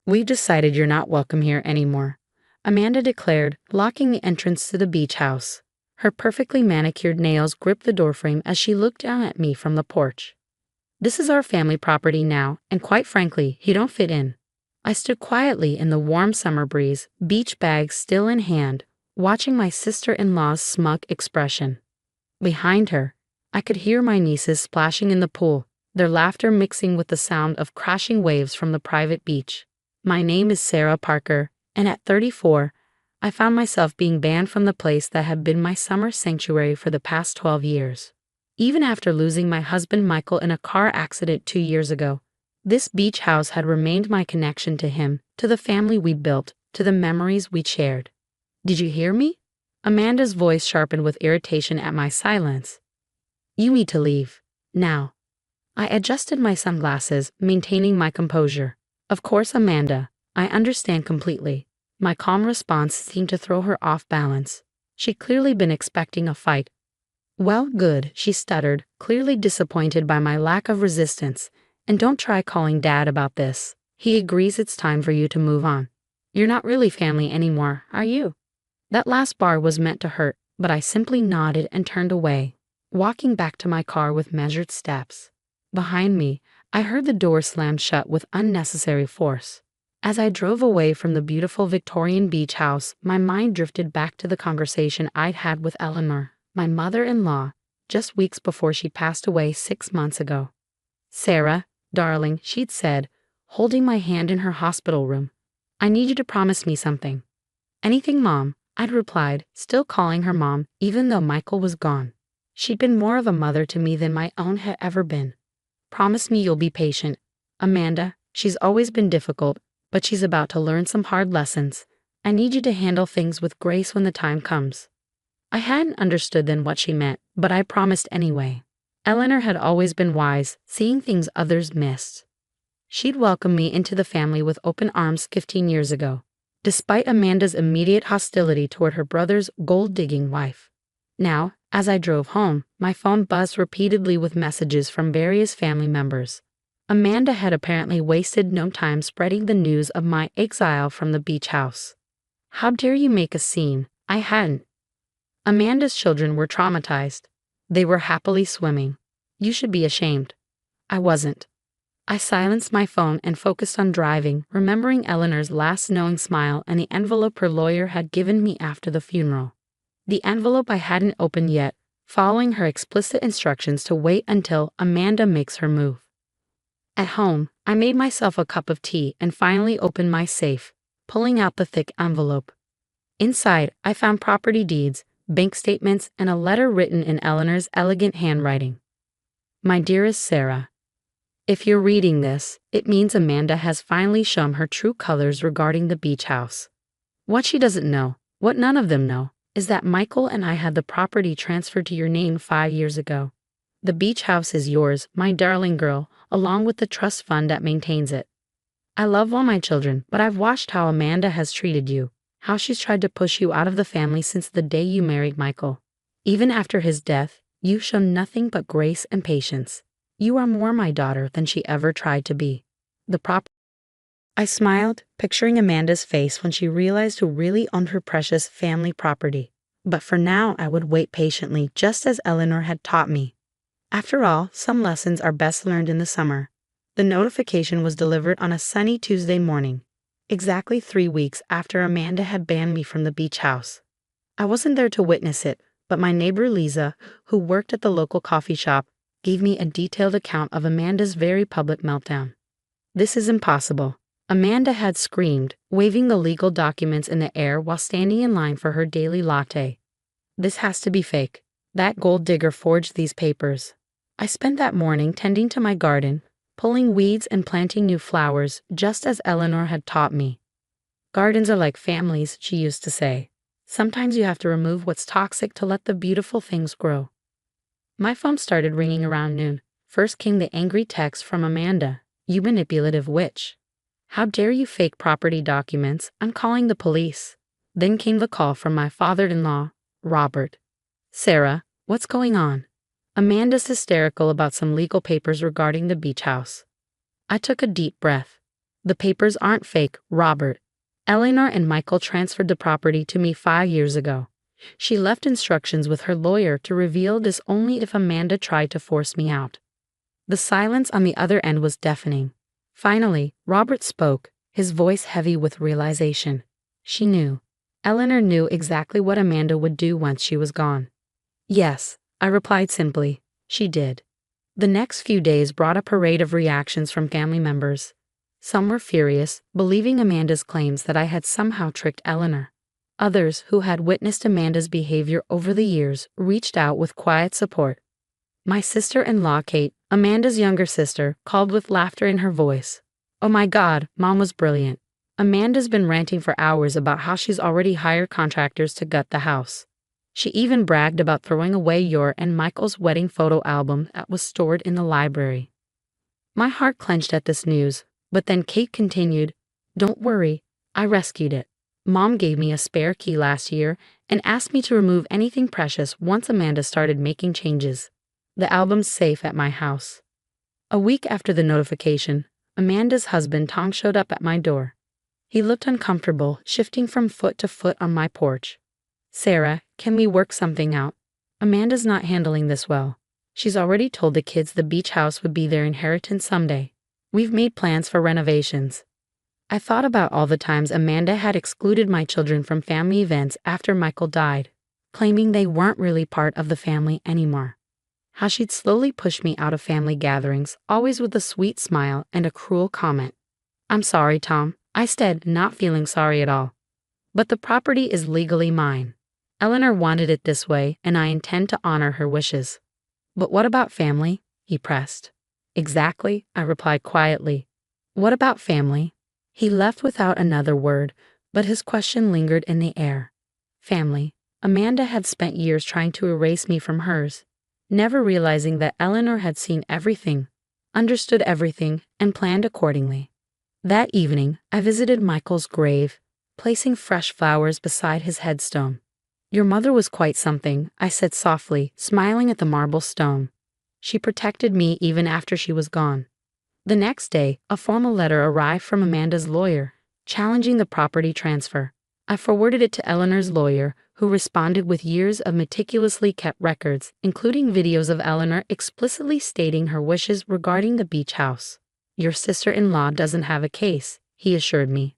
"We've decided you're not welcome here anymore," Amanda declared, locking the entrance to the beach house. Her perfectly manicured nails gripped the doorframe as she looked down at me from the porch. "This is our family property now, and quite frankly, you don't fit in." I stood quietly in the warm summer breeze, beach bag still in hand, watching my sister-in-law's smug expression. Behind her, I could hear my nieces splashing in the pool, their laughter mixing with the sound of crashing waves from the private beach. My name is Sarah Parker, and at 34, I found myself being banned from the place that had been my summer sanctuary for the past 12 years. Even after losing my husband Michael in a car accident 2 years ago, this beach house had remained my connection to him, to the family we built, to the memories we shared. "Did you hear me?" Amanda's voice sharpened with irritation at my silence. "You need to leave. Now." I adjusted my sunglasses, maintaining my composure. "Of course, Amanda, I understand completely." My calm response seemed to throw her off balance. She'd clearly been expecting a fight. "Well, good," she stuttered, clearly disappointed by my lack of resistance. "And don't try calling Dad about this. He agrees it's time for you to move on. You're not really family anymore, are you?" That last bar was meant to hurt, but I simply nodded and turned away, walking back to my car with measured steps. Behind me, I heard the door slam shut with unnecessary force. As I drove away from the beautiful Victorian beach house, my mind drifted back to the conversation I'd had with Eleanor, my mother-in-law, just weeks before she passed away 6 months ago. "Sarah, darling," she'd said, holding my hand in her hospital room, "I need you to promise me something." "Anything, Mom," I'd replied, still calling her Mom, even though Michael was gone. She'd been more of a mother to me than my own had ever been. "Promise me you'll be patient. Amanda, she's always been difficult, but she's about to learn some hard lessons. I need you to handle things with grace when the time comes." I hadn't understood then what she meant, but I promised anyway. Eleanor had always been wise, seeing things others missed. She'd welcomed me into the family with open arms 15 years ago, despite Amanda's immediate hostility toward her brother's gold-digging wife. Now, as I drove home, my phone buzzed repeatedly with messages from various family members. Amanda had apparently wasted no time spreading the news of my exile from the beach house. "How dare you make a scene?" I hadn't. Amanda's children were traumatized. They were happily swimming. "You should be ashamed." I wasn't. I silenced my phone and focused on driving, remembering Eleanor's last knowing smile and the envelope her lawyer had given me after the funeral. The envelope I hadn't opened yet, following her explicit instructions to wait until Amanda makes her move. At home, I made myself a cup of tea and finally opened my safe, pulling out the thick envelope. Inside, I found property deeds, bank statements, and a letter written in Eleanor's elegant handwriting. "My dearest Sarah, if you're reading this, it means Amanda has finally shown her true colors regarding the beach house. What she doesn't know, what none of them know, is that Michael and I had the property transferred to your name 5 years ago. The beach house is yours, my darling girl, along with the trust fund that maintains it. I love all my children, but I've watched how Amanda has treated you, how she's tried to push you out of the family since the day you married Michael. Even after his death, you've shown nothing but grace and patience. You are more my daughter than she ever tried to be. I smiled, picturing Amanda's face when she realized who really owned her precious family property. But for now, I would wait patiently, just as Eleanor had taught me. After all, some lessons are best learned in the summer. The notification was delivered on a sunny Tuesday morning, exactly 3 weeks after Amanda had banned me from the beach house. I wasn't there to witness it, but my neighbor Lisa, who worked at the local coffee shop, gave me a detailed account of Amanda's very public meltdown. "This is impossible," Amanda had screamed, waving the legal documents in the air while standing in line for her daily latte. "This has to be fake. That gold digger forged these papers." I spent that morning tending to my garden, pulling weeds and planting new flowers, just as Eleanor had taught me. "Gardens are like families," she used to say. "Sometimes you have to remove what's toxic to let the beautiful things grow." My phone started ringing around noon. First came the angry text from Amanda. "You manipulative witch. How dare you fake property documents? I'm calling the police." Then came the call from my father-in-law, Robert. "Sarah, what's going on?" "Amanda's hysterical about some legal papers regarding the beach house." I took a deep breath. The papers aren't fake, Robert. Eleanor and Michael transferred the property to me 5 years ago. She left instructions with her lawyer to reveal this only if Amanda tried to force me out. The silence on the other end was deafening. Finally, Robert spoke, his voice heavy with realization. She knew. Eleanor knew exactly what Amanda would do once she was gone. Yes, I replied simply. She did. The next few days brought a parade of reactions from family members. Some were furious, believing Amanda's claims that I had somehow tricked Eleanor. Others, who had witnessed Amanda's behavior over the years, reached out with quiet support. My sister-in-law, Kate, Amanda's younger sister, called with laughter in her voice. "Oh my God, Mom was brilliant. Amanda's been ranting for hours about how she's already hired contractors to gut the house. She even bragged about throwing away your and Michael's wedding photo album that was stored in the library." My heart clenched at this news, but then Kate continued, "Don't worry, I rescued it. Mom gave me a spare key last year and asked me to remove anything precious once Amanda started making changes. The album's safe at my house." A week after the notification, Amanda's husband Tom showed up at my door. He looked uncomfortable, shifting from foot to foot on my porch. "Sarah, can we work something out? Amanda's not handling this well. She's already told the kids the beach house would be their inheritance someday. We've made plans for renovations." I thought about all the times Amanda had excluded my children from family events after Michael died, claiming they weren't really part of the family anymore. How she'd slowly push me out of family gatherings, always with a sweet smile and a cruel comment. "I'm sorry, Tom," I said, not feeling sorry at all. "But the property is legally mine. Eleanor wanted it this way, and I intend to honor her wishes." "But what about family?" he pressed. "Exactly," I replied quietly. "What about family?" He left without another word, but his question lingered in the air. Family. Amanda had spent years trying to erase me from hers, never realizing that Eleanor had seen everything, understood everything, and planned accordingly. That evening, I visited Michael's grave, placing fresh flowers beside his headstone. "Your mother was quite something," I said softly, smiling at the marble stone. "She protected me even after she was gone." The next day, a formal letter arrived from Amanda's lawyer, challenging the property transfer. I forwarded it to Eleanor's lawyer, who responded with years of meticulously kept records, including videos of Eleanor explicitly stating her wishes regarding the beach house. "Your sister-in-law doesn't have a case," he assured me.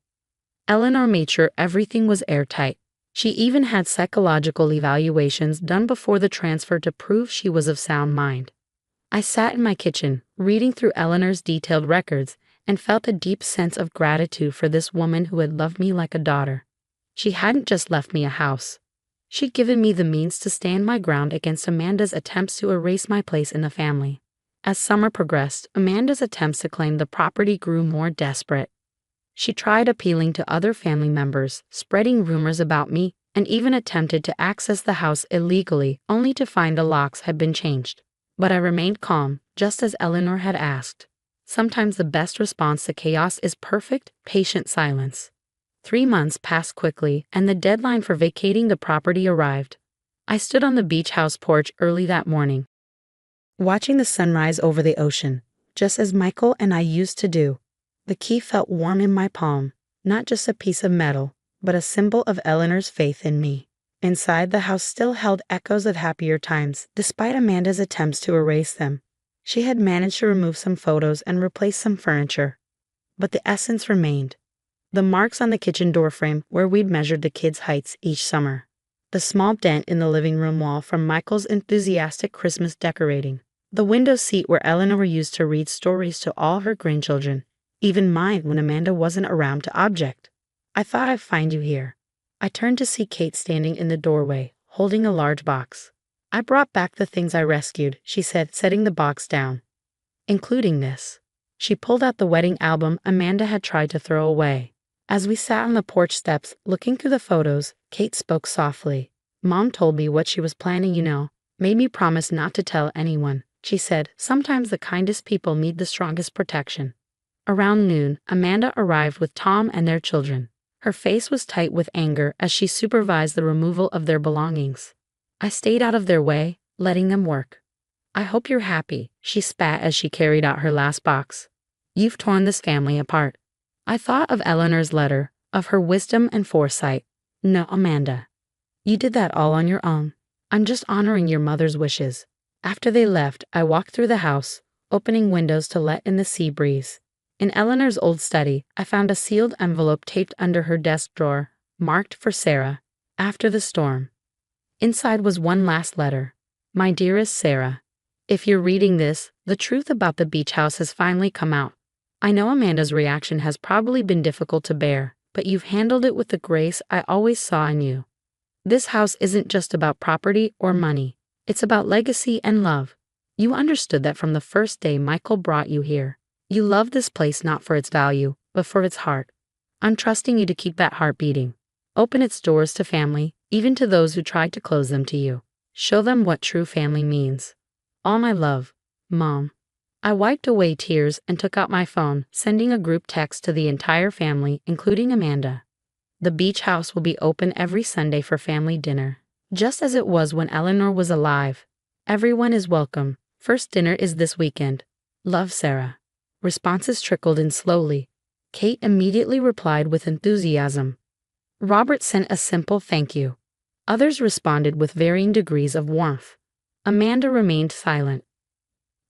Eleanor made sure everything was airtight. She even had psychological evaluations done before the transfer to prove she was of sound mind. I sat in my kitchen, reading through Eleanor's detailed records, and felt a deep sense of gratitude for this woman who had loved me like a daughter. She hadn't just left me a house. She'd given me the means to stand my ground against Amanda's attempts to erase my place in the family. As summer progressed, Amanda's attempts to claim the property grew more desperate. She tried appealing to other family members, spreading rumors about me, and even attempted to access the house illegally, only to find the locks had been changed. But I remained calm, just as Eleanor had asked. Sometimes the best response to chaos is perfect, patient silence. 3 months passed quickly, and the deadline for vacating the property arrived. I stood on the beach house porch early that morning, watching the sunrise over the ocean, just as Michael and I used to do. The key felt warm in my palm, not just a piece of metal, but a symbol of Eleanor's faith in me. Inside, the house still held echoes of happier times, despite Amanda's attempts to erase them. She had managed to remove some photos and replace some furniture. But the essence remained. The marks on the kitchen doorframe where we'd measured the kids' heights each summer. The small dent in the living room wall from Michael's enthusiastic Christmas decorating. The window seat where Eleanor used to read stories to all her grandchildren, even mine when Amanda wasn't around to object. "I thought I'd find you here." I turned to see Kate standing in the doorway, holding a large box. "I brought back the things I rescued," she said, setting the box down. "Including this." She pulled out the wedding album Amanda had tried to throw away. As we sat on the porch steps, looking through the photos, Kate spoke softly. "Mom told me what she was planning, made me promise not to tell anyone." She said, "Sometimes the kindest people need the strongest protection." Around noon, Amanda arrived with Tom and their children. Her face was tight with anger as she supervised the removal of their belongings. I stayed out of their way, letting them work. "I hope you're happy," she spat as she carried out her last box. "You've torn this family apart." I thought of Eleanor's letter, of her wisdom and foresight. No, Amanda. You did that all on your own. I'm just honoring your mother's wishes. After they left, I walked through the house, opening windows to let in the sea breeze. In Eleanor's old study, I found a sealed envelope taped under her desk drawer, marked for Sarah, after the storm. Inside was one last letter. My dearest Sarah, if you're reading this, the truth about the beach house has finally come out. I know Amanda's reaction has probably been difficult to bear, but you've handled it with the grace I always saw in you. This house isn't just about property or money. It's about legacy and love. You understood that from the first day Michael brought you here. You love this place not for its value, but for its heart. I'm trusting you to keep that heart beating. Open its doors to family, even to those who tried to close them to you. Show them what true family means. All my love, Mom. I wiped away tears and took out my phone, sending a group text to the entire family, including Amanda. The beach house will be open every Sunday for family dinner, just as it was when Eleanor was alive. Everyone is welcome. First dinner is this weekend. Love, Sarah. Responses trickled in slowly. Kate immediately replied with enthusiasm. Robert sent a simple thank you. Others responded with varying degrees of warmth. Amanda remained silent.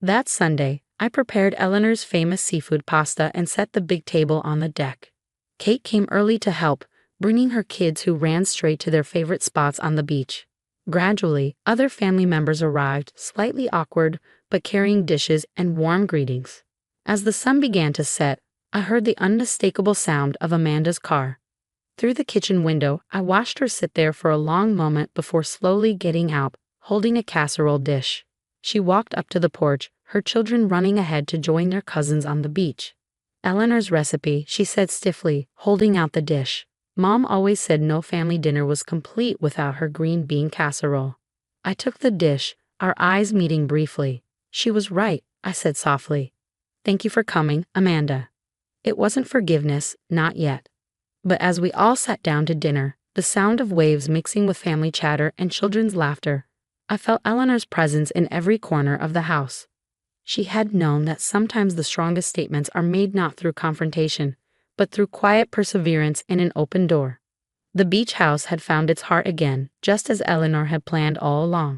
That Sunday, I prepared Eleanor's famous seafood pasta and set the big table on the deck. Kate came early to help, bringing her kids who ran straight to their favorite spots on the beach. Gradually, other family members arrived, slightly awkward, but carrying dishes and warm greetings. As the sun began to set, I heard the unmistakable sound of Amanda's car. Through the kitchen window, I watched her sit there for a long moment before slowly getting out, holding a casserole dish. She walked up to the porch, her children running ahead to join their cousins on the beach. Eleanor's recipe, she said stiffly, holding out the dish. Mom always said no family dinner was complete without her green bean casserole. I took the dish, our eyes meeting briefly. She was right, I said softly. Thank you for coming, Amanda. It wasn't forgiveness, not yet. But as we all sat down to dinner, the sound of waves mixing with family chatter and children's laughter, I felt Eleanor's presence in every corner of the house. She had known that sometimes the strongest statements are made not through confrontation, but through quiet perseverance and an open door. The beach house had found its heart again, just as Eleanor had planned all along.